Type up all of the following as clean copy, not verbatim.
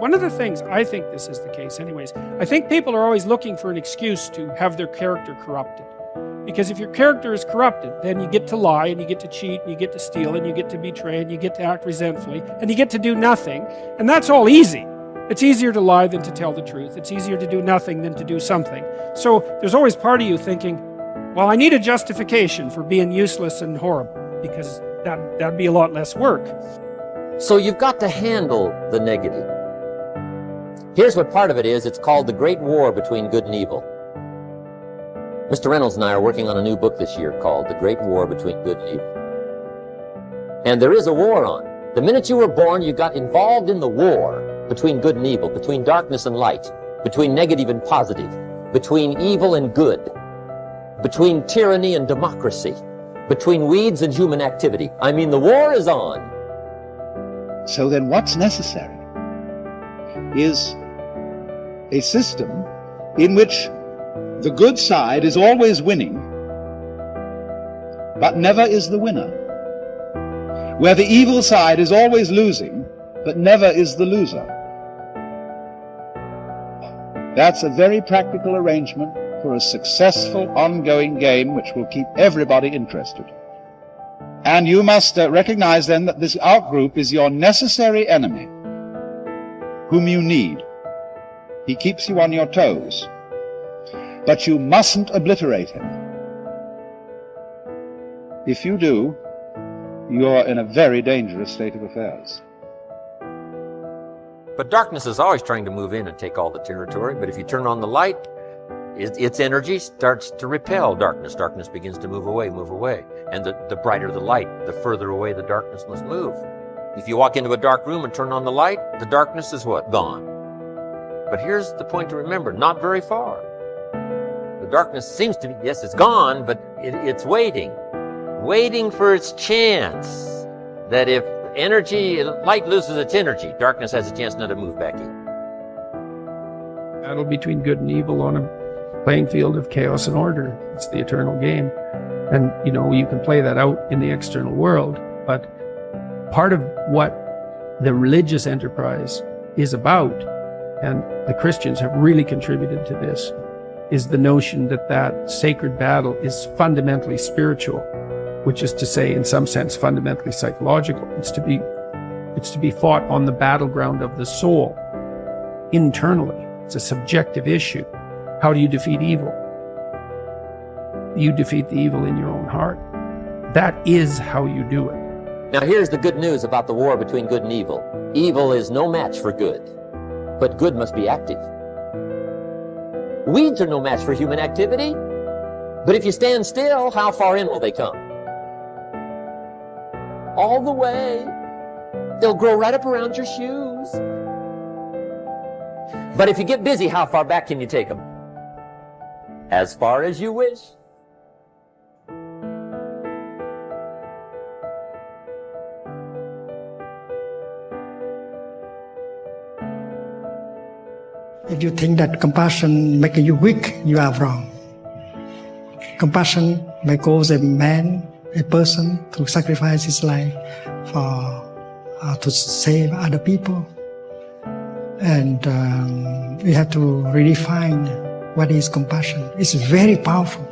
One of the things, I think this is the case anyways, I think people are always looking for an excuse to have their character corrupted. Because if your character is corrupted, then you get to lie, and you get to cheat, and you get to steal, and you get to betray, and you get to act resentfully, and you get to do nothing. And that's all easy. It's easier to lie than to tell the truth. It's easier to do nothing than to do something. So there's always part of you thinking, well, I need a justification for being useless and horrible, because that'd be a lot less work. So you've got to handle the negative. Here's what part of it is. It's called the Great War Between Good and Evil. Mr. Reynolds and I are working on a new book this year called The Great War Between Good and Evil. And there is a war on. The minute you were born, you got involved in the war between good and evil, between darkness and light, between negative and positive, between evil and good, between tyranny and democracy, between weeds and human activity. I mean, the war is on. So then what's necessary is a system in which the good side is always winning, but never is the winner. Where the evil side is always losing, but never is the loser. That's a very practical arrangement for a successful ongoing game which will keep everybody interested. And you must recognize then that this outgroup is your necessary enemy, whom you need. He keeps you on your toes. But you mustn't obliterate him. If you do, you're in a very dangerous state of affairs. But darkness is always trying to move in and take all the territory. But if you turn on the light, its energy starts to repel darkness. Darkness begins to move away. And the brighter the light, the further away the darkness must move. If you walk into a dark room and turn on the light, the darkness is what? Gone. But here's the point to remember, not very far. The darkness seems to be, yes, it's gone, but it's waiting for its chance. That if light loses its energy, darkness has a chance now to move back in. Battle between good and evil on a playing field of chaos and order. It's the eternal game. And, you can play that out in the external world, but part of what the religious enterprise is about, and the Christians have really contributed to this, is the notion that sacred battle is fundamentally spiritual, which is to say, in some sense, fundamentally psychological. It's to be fought on the battleground of the soul, internally. It's a subjective issue. How do you defeat evil? You defeat the evil in your own heart. That is how you do it. Now here's the good news about the war between good and evil. Evil is no match for good, but good must be active. Weeds are no match for human activity, but if you stand still, how far in will they come? All the way. They'll grow right up around your shoes. But if you get busy, how far back can you take them? As far as you wish. If you think that compassion makes you weak, you are wrong. Compassion may cause a person to sacrifice his life to save other people. And we have to redefine what is compassion. It's very powerful.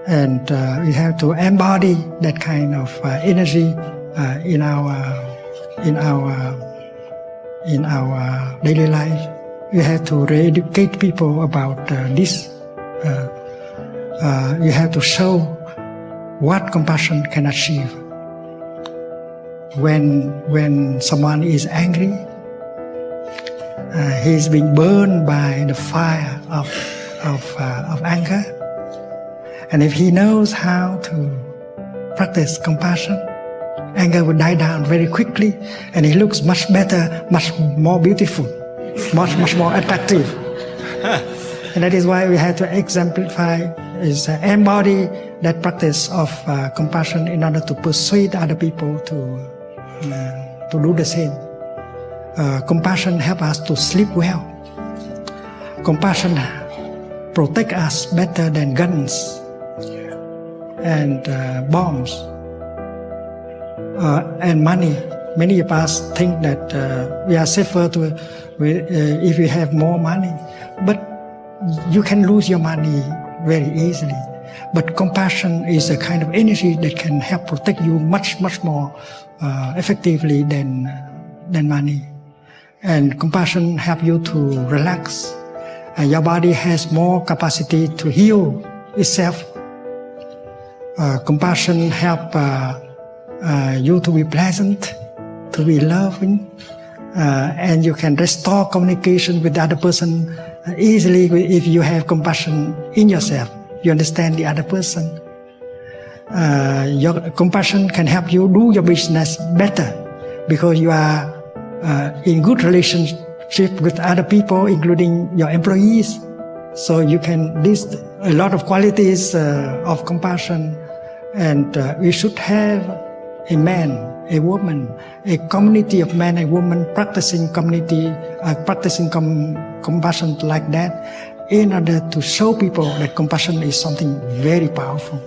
And we have to embody that kind of energy in our daily life. We have to re-educate people about this. You have to show what compassion can achieve. When someone is angry, he's being burned by the fire of anger. And if he knows how to practice compassion, anger will die down very quickly, and he looks much better, much more beautiful, much more attractive. And that is why we have to exemplify, embody that practice of compassion in order to persuade other people to do the same. Compassion helps us to sleep well. Compassion protects us better than guns and bombs and money. Many of us think that we are safer if you have more money, but you can lose your money very easily. But compassion is a kind of energy that can help protect you much more effectively than money. And compassion help you to relax. And your body has more capacity to heal itself. Compassion help you to be pleasant, to be loving, and you can restore communication with the other person easily if you have compassion in yourself. You understand the other person. Your compassion can help you do your business better because you are in good relationship with other people, including your employees. So you can list a lot of qualities of compassion, and we should have a man, a woman, a community of men and women practicing compassion like that, in order to show people that compassion is something very powerful.